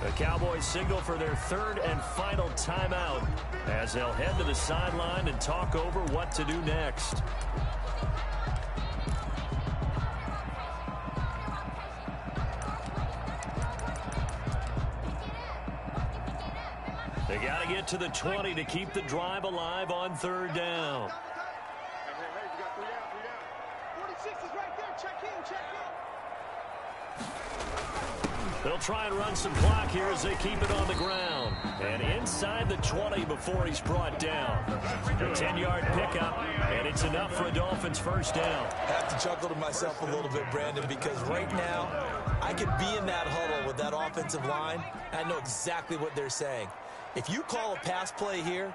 The Cowboys signal for their 3rd and final timeout as they'll head to the sideline and talk over what to do next. They got to get to the 20 to keep the drive alive on 3rd down. They'll try and run some clock here as they keep it on the ground. And inside the 20 before he's brought down. A 10-yard pickup, and it's enough for a Dolphins 1st down. I have to chuckle to myself a little bit, Brandon, because right now I could be in that huddle with that offensive line. I know exactly what they're saying. If you call a pass play here,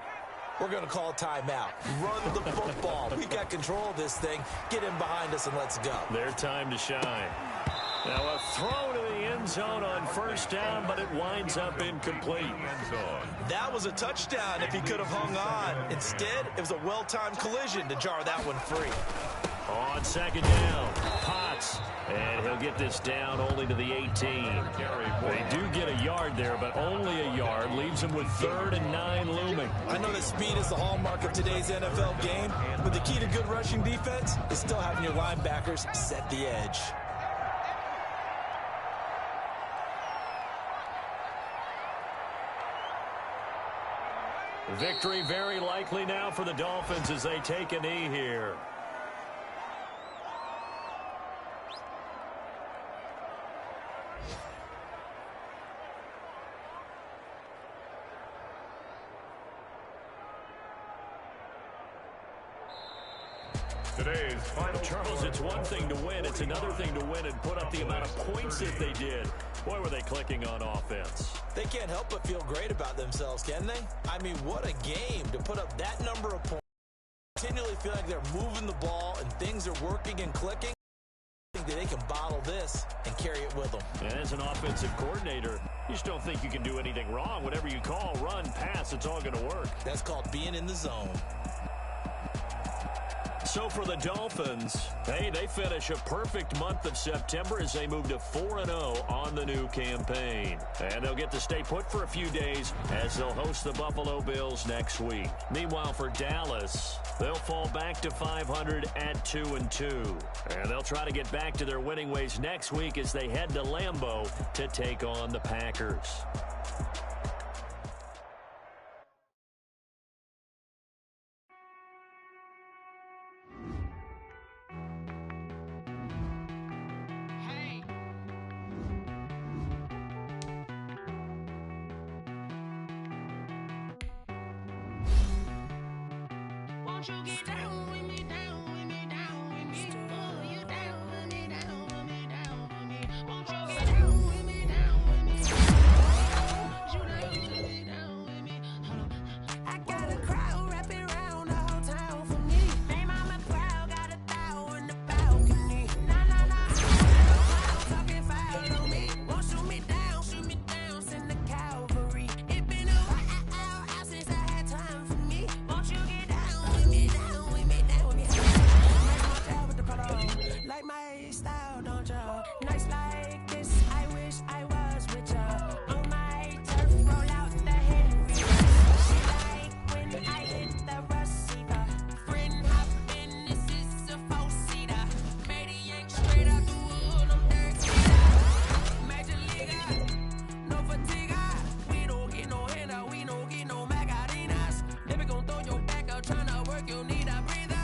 we're going to call a timeout. Run the football. We got control of this thing. Get in behind us and let's go. Their time to shine. Now a throw to the end zone on 1st down, but it winds up incomplete. That was a touchdown if he could have hung on. Instead, it was a well-timed collision to jar that one free. On 2nd down, Potts, and he'll get this down only to the 18. They do get a yard there, but only a yard. Leaves him with 3rd and 9 looming. I know that speed is the hallmark of today's NFL game, but the key to good rushing defense is still having your linebackers set the edge. Victory very likely now for the Dolphins as they take a knee here. Today's final. Charles, it's one thing to win. It's another thing to win and put up the amount of points that they did. Boy, were they clicking on offense. They can't help but feel great about themselves, can they? I mean, what a game to put up that number of points. Continually feel like they're moving the ball and things are working and clicking. I think that they can bottle this and carry it with them. And as an offensive coordinator, you just don't think you can do anything wrong. Whatever you call, run, pass, it's all going to work. That's called being in the zone. So for the Dolphins, hey, they finish a perfect month of September as they move to 4-0 on the new campaign. And they'll get to stay put for a few days as they'll host the Buffalo Bills next week. Meanwhile, for Dallas, they'll fall back to 500 at 2-2. And they'll try to get back to their winning ways next week as they head to Lambeau to take on the Packers. Won't you get down with me, down with me, down with me? Oh, you down with me, down with me, down with me. Won't you get down with me, down with me? You down with me, down with me. Hold on. I got a crowd wrapping around the whole town for me. Hey, mama, crowd got 1,000 in the balcony. Nah, nah, nah. Talking foul on me. Won't shoot me down, send the cavalry. It been a while since I had time for me. Won't you get down with me, down with me, down with me? Make my child with the polo. Like my style, don't y'all? Nights like this, I wish I was with y'all. On my turf, roll out the Henry. She like when I hit the receiver. Friend hop in, this is a 4-seater. Maniac straight out the wood, I'm dirty. Major leaguer, no fatigue. We don't get no handout, we don't get no Magarinas. Never gon' throw your back out, tryna work, you need a breather.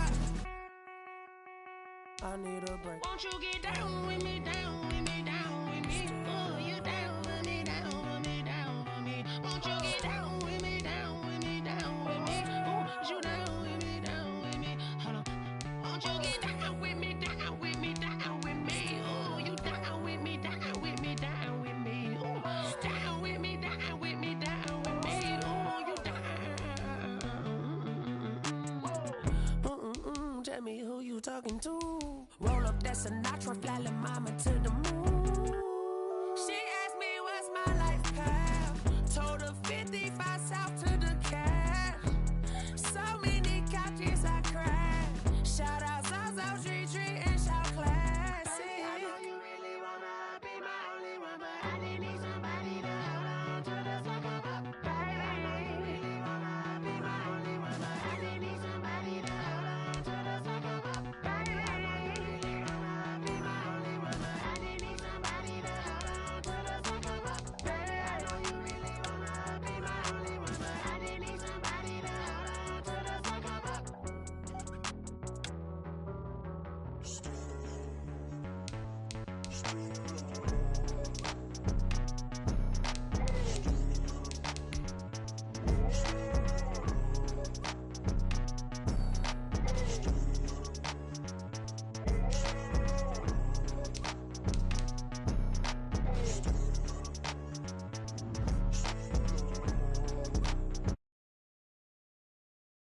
I need a break. Won't you get down with me, down with me, down with me? Oh, you down with me, down with me, down with me. Won't you get down with me, down with me, down with me? Oh, you down with me, down with me. Hold on. Won't you get down with me, down with me, down with me? Oh, you down with me, down with me, down with me. Oh, down with me, down with me, down with me. Oh, you down. Tell me who you talking to. Roll up that Sinatra, fly la mama to the moon.